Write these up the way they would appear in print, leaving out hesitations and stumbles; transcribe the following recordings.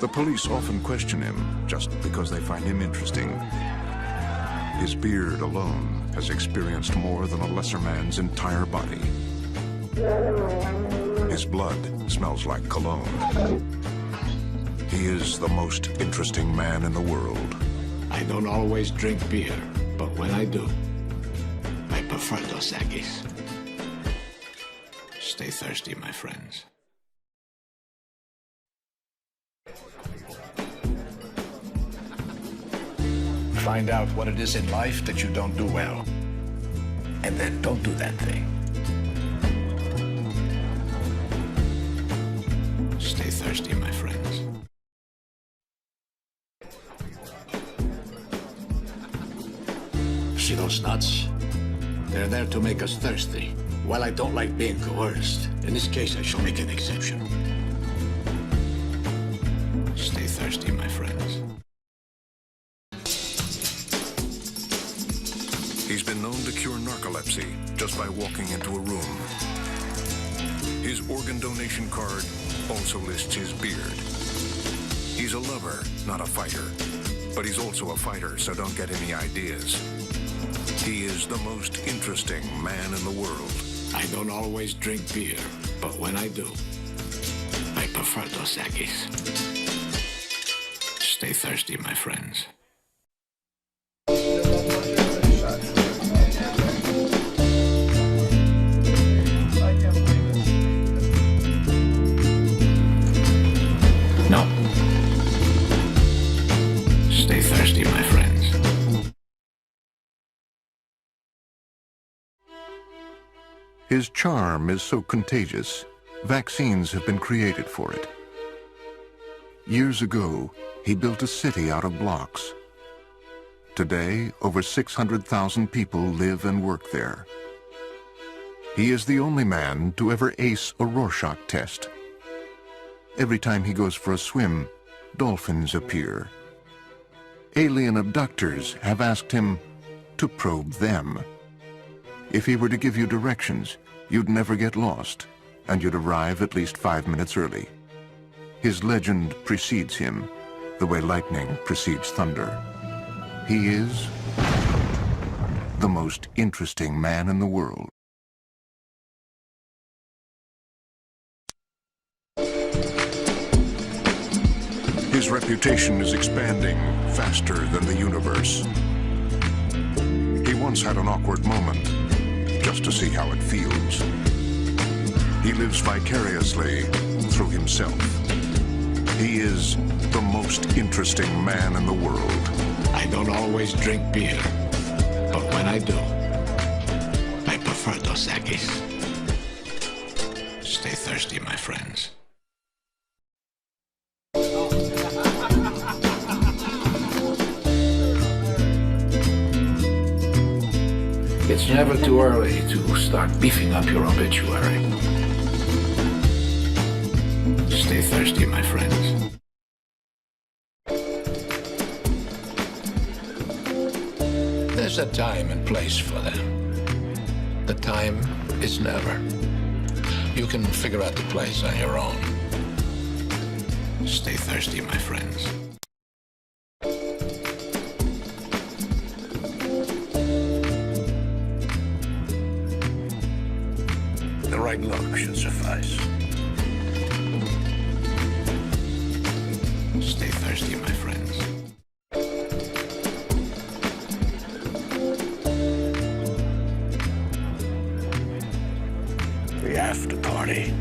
The police often question him just because they find him interesting. His beard alone has experienced more than a lesser man's entire body. His blood smells like cologne. He is the most interesting man in the world. I don't always drink beer, but when I do, I prefer Dos Equis. Stay thirsty, my friends. Find out what it is in life that you don't do well. And then don't do that thing. Stay thirsty, my friends. See those nuts? They're there to make us thirsty. While I don't like being coerced, in this case I shall make an exception. Stay thirsty, my friends. He's been known to cure narcolepsy just by walking into a room. His organ donation card also lists his beard. He's a lover, not a fighter. But he's also a fighter, so don't get any ideas. He is the most interesting man in the world. I don't always drink beer, but when I do, I prefer Dos Equis. Stay thirsty, my friends. No. Stay thirsty, my friends. His charm is so contagious, vaccines have been created for it. Years ago, he built a city out of blocks. Today, over 600,000 people live and work there. He is the only man to ever ace a Rorschach test. Every time he goes for a swim, dolphins appear. Alien abductors have asked him to probe them. If he were to give you directions, you'd never get lost, and you'd arrive at least 5 minutes early. His legend precedes him, the way lightning precedes thunder. He is the most interesting man in the world. His reputation is expanding faster than the universe. He once had an awkward moment, just to see how it feels. He lives vicariously through himself. He is the most interesting man in the world. I don't always drink beer, but when I do, I prefer Dos Equis. Stay thirsty, my friends. It's never too early to start beefing up your obituary. Stay thirsty, my friends. There's a time and place for them. The time is never. You can figure out the place on your own. Stay thirsty, my friends. The right look should suffice. Stay thirsty, my friends. The after party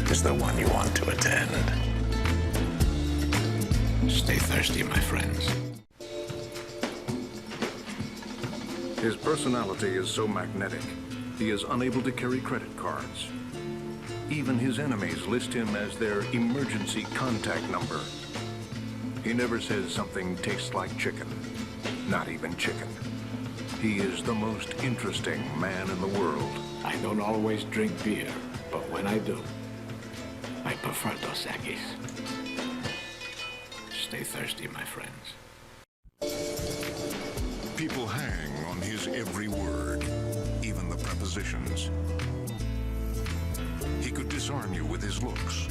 is the one you want to attend. Stay thirsty, my friends. His personality is so magnetic, he is unable to carry credit cards. Even his enemies list him as their emergency contact number. He never says something tastes like chicken, not even chicken. He is the most interesting man in the world. I don't always drink beer, but when I do, I prefer Dos Equis. Stay thirsty, my friends. People hang on his every word, even the prepositions. He could disarm you with his looks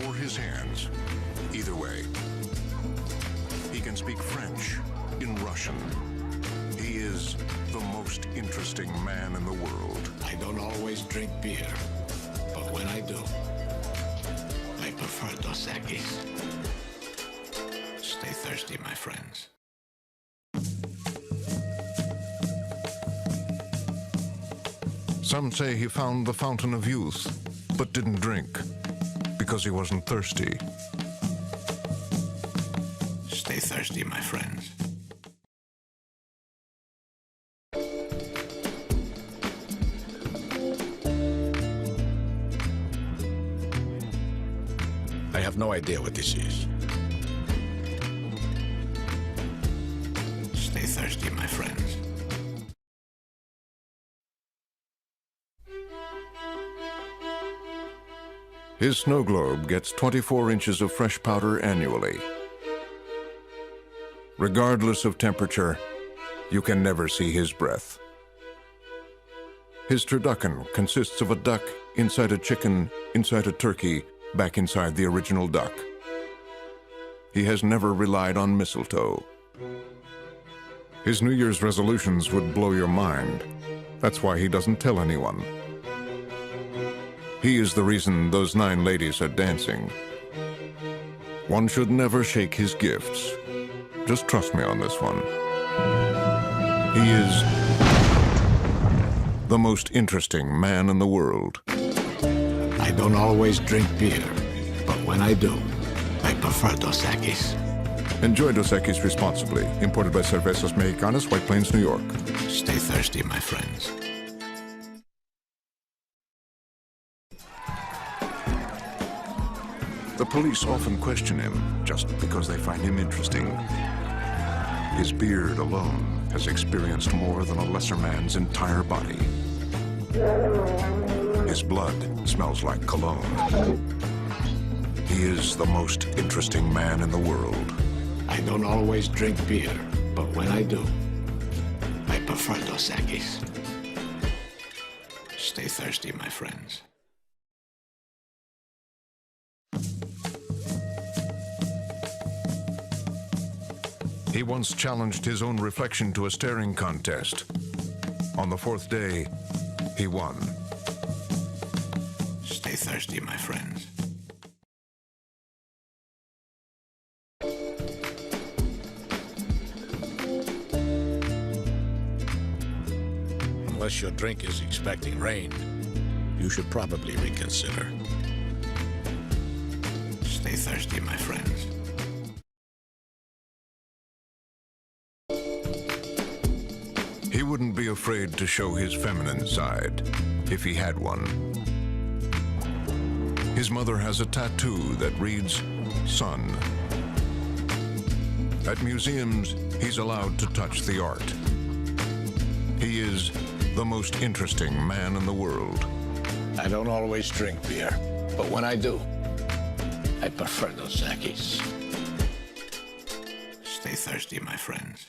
or his hands. Either way. He can speak French, in Russian. He is the most interesting man in the world. I don't always drink beer, but when I do, I prefer Dos Equis. Stay thirsty, my friends. Some say he found the fountain of youth, but didn't drink, because he wasn't thirsty. Stay thirsty, my friends. I have no idea what this is. Stay thirsty, my friends. His snow globe gets 24 inches of fresh powder annually. Regardless of temperature, you can never see his breath. His turducken consists of a duck inside a chicken, inside a turkey, back inside the original duck. He has never relied on mistletoe. His New Year's resolutions would blow your mind. That's why he doesn't tell anyone. He is the reason those 9 ladies are dancing. One should never shake his gifts. Just trust me on this one. He is the most interesting man in the world. I don't always drink beer, but when I do, I prefer Dos Equis. Enjoy Dos Equis responsibly. Imported by Cervezas Mexicanas, White Plains, New York. Stay thirsty, my friends. The police often question him just because they find him interesting. His beard alone has experienced more than a lesser man's entire body. His blood smells like cologne. He is the most interesting man in the world. I don't always drink beer, but when I do, I prefer Dos Equis. Stay thirsty, my friends. He once challenged his own reflection to a staring contest. On the 4th day, he won. Stay thirsty, my friends. Unless your drink is expecting rain, you should probably reconsider. Stay thirsty, my friends. He wouldn't be afraid to show his feminine side, if he had one. His mother has a tattoo that reads, "Son." At museums, he's allowed to touch the art. He is the most interesting man in the world. I don't always drink beer, but when I do, I prefer Dos Equis. Stay thirsty, my friends.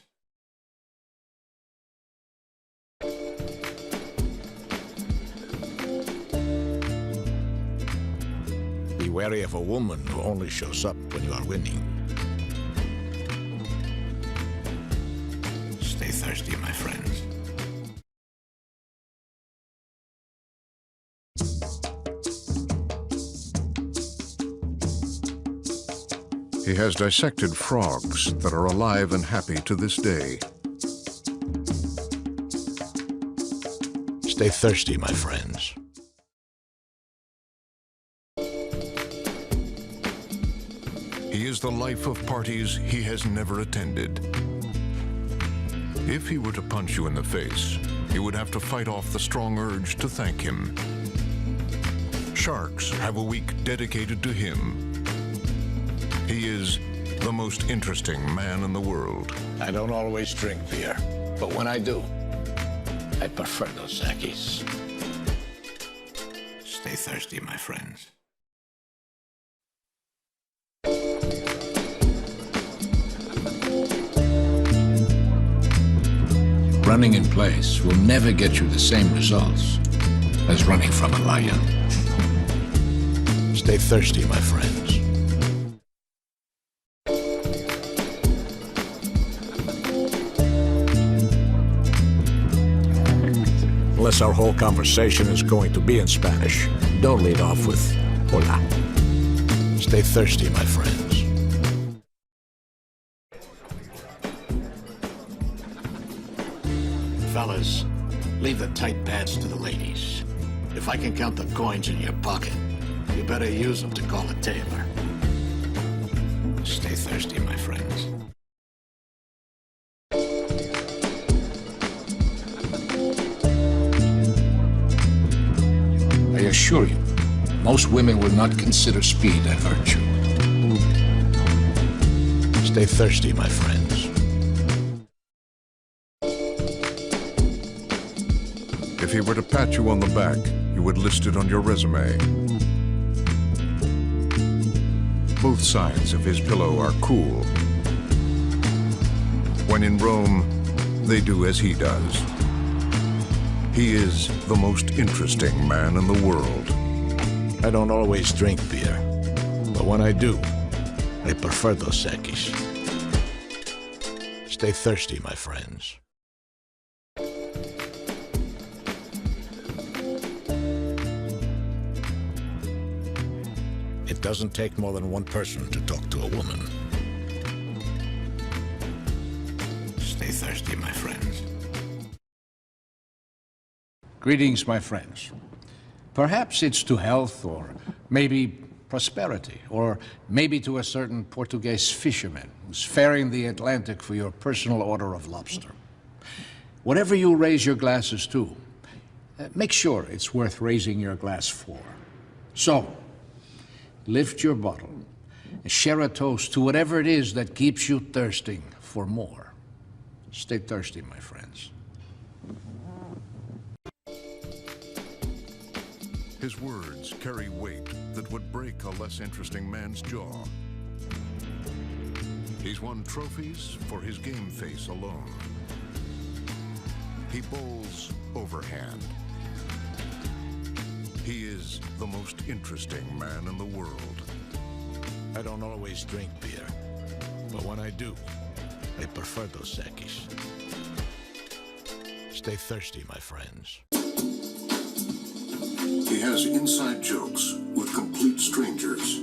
Be wary of a woman who only shows up when you are winning. Stay thirsty, my friends. He has dissected frogs that are alive and happy to this day. Stay thirsty, my friends. He is the life of parties he has never attended. If he were to punch you in the face, you would have to fight off the strong urge to thank him. Sharks have a week dedicated to him. He is the most interesting man in the world. I don't always drink beer, but when I do, I prefer Dos Equis. Stay thirsty, my friends. Running in place will never get you the same results as running from a lion. Stay thirsty, my friends. Since our whole conversation is going to be in Spanish, don't lead off with hola. Stay thirsty, my friends. Fellas, leave the tight pads to the ladies. If I can count the coins in your pocket, you better use them to call a tailor. Stay thirsty, my friends. I assure you, most women will not consider speed a virtue. Stay thirsty, my friends. If he were to pat you on the back, you would list it on your resume. Both sides of his pillow are cool. When in Rome, they do as he does. He is the most interesting man in the world. I don't always drink beer, but when I do, I prefer Dos Equis. Stay thirsty, my friends. It doesn't take more than one person to talk to a woman. Stay thirsty, my friends. Greetings, my friends. Perhaps it's to health, or maybe prosperity, or maybe to a certain Portuguese fisherman who's faring the Atlantic for your personal order of lobster. Whatever you raise your glasses to, make sure it's worth raising your glass for. So, lift your bottle and share a toast to whatever it is that keeps you thirsting for more. Stay thirsty, my friends. His words carry weight that would break a less interesting man's jaw. He's won trophies for his game face alone. He bowls overhand. He is the most interesting man in the world. I don't always drink beer, but when I do, I prefer Dos Equis. Stay thirsty, my friends. He has inside jokes with complete strangers.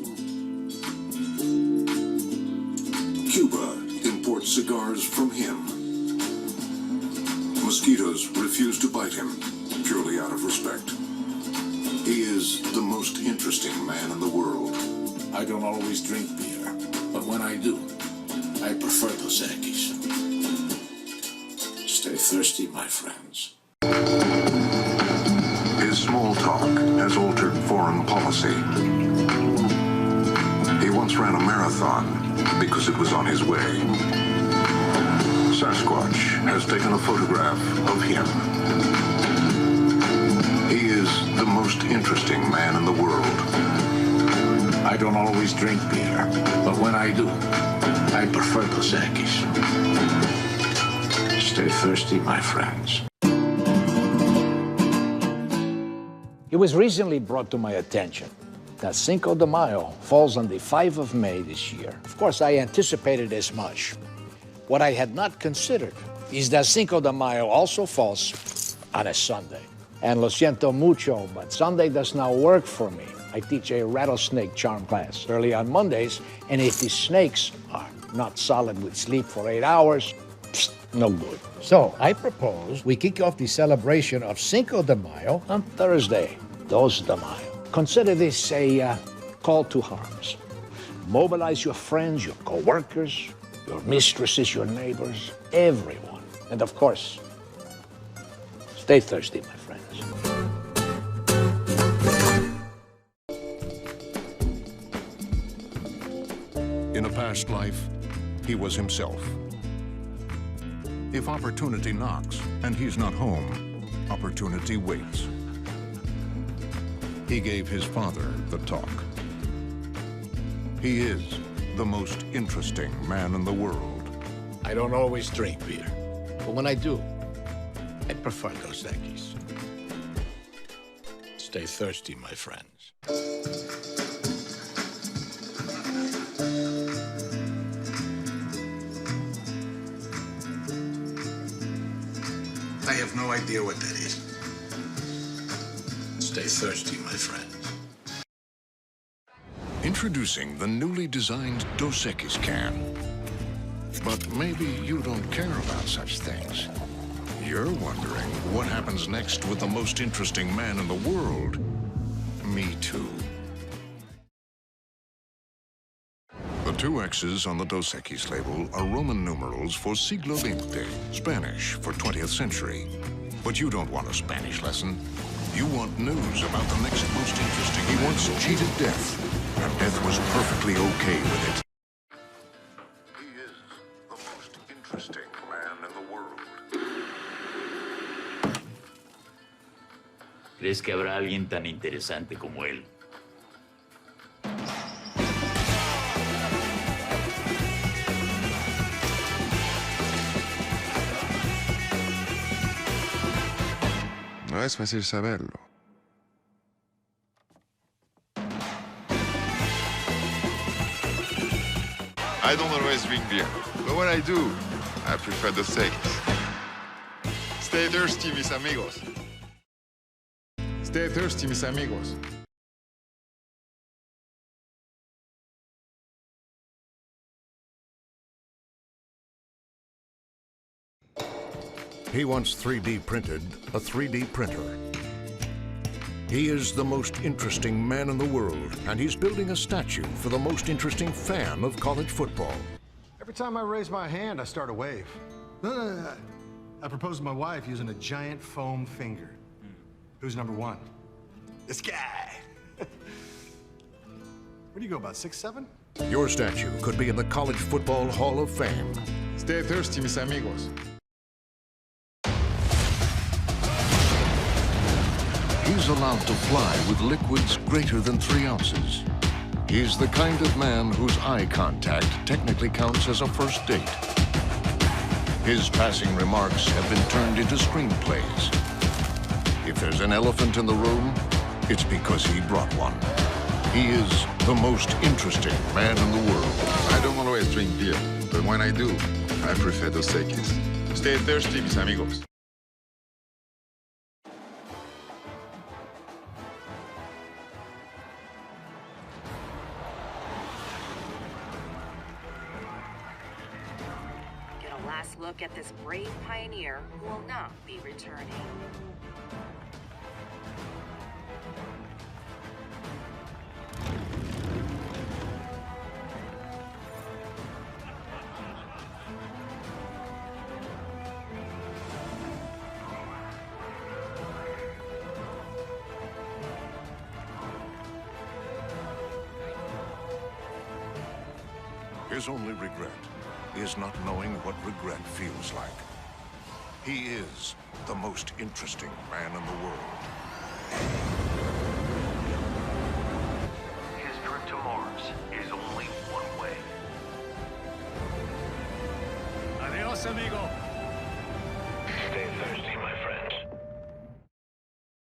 Cuba imports cigars from him. Mosquitoes refuse to bite him, purely out of respect. He is the most interesting man in the world. I don't always drink beer, but when I do, I prefer Dos Equis. Stay thirsty, my friends. His small talk has altered foreign policy. He once ran a marathon because it was on his way. Sasquatch has taken a photograph of him. He is the most interesting man in the world. I don't always drink beer, but when I do, I prefer Dos Equis. Stay thirsty, my friends. It was recently brought to my attention that Cinco de Mayo falls on the 5th of May this year. Of course, I anticipated as much. What I had not considered is that Cinco de Mayo also falls on a Sunday. And lo siento mucho, but Sunday does not work for me. I teach a rattlesnake charm class early on Mondays, and if the snakes are not solid with sleep for 8 hours, no good. So I propose we kick off the celebration of Cinco de Mayo on Thursday, 2 de Mayo. Consider this a call to arms. Mobilize your friends, your co-workers, your mistresses, your neighbors, everyone. And of course, stay thirsty, my friends. In a past life, he was himself. If opportunity knocks and he's not home, opportunity waits. He gave his father the talk. He is the most interesting man in the world. I don't always drink beer, but when I do, I prefer Dos Equis. Stay thirsty, my friends. I have no idea what that is. Stay thirsty, my friend. Introducing the newly designed Dos Equis can. But maybe you don't care about such things. You're wondering what happens next with the most interesting man in the world. Me too. The two X's on the Dos Equis label are Roman numerals for Siglo XX, Spanish for 20th century. But you don't want a Spanish lesson. You want news about the next most interesting. He once cheated death, and death was perfectly okay with it. He is the most interesting man in the world. ¿Crees que habrá alguien tan interesante como él? No es fácil saberlo. I don't always drink beer, but when I do, I prefer Dos Equis. Stay thirsty, mis amigos. Stay thirsty, mis amigos. He once 3D printed a 3D printer. He is the most interesting man in the world, and he's building a statue for the most interesting fan of college football. Every time I raise my hand, I start a wave. I propose to my wife using a giant foam finger. Who's number one? This guy. Where do you go, about 6'7"? Your statue could be in the College Football Hall of Fame. Stay thirsty, mis amigos. He's allowed to fly with liquids greater than 3 ounces. He's the kind of man whose eye contact technically counts as a first date. His passing remarks have been turned into screenplays. If there's an elephant in the room, it's because he brought one. He is the most interesting man in the world. I don't always drink beer, but when I do, I prefer Dos Equis. Stay thirsty, mis amigos. Get a last look at this brave pioneer who will not be returning. His only regret is not knowing what regret feels like. He is the most interesting man in the world. His trip to Mars is only one way. Adios, amigo.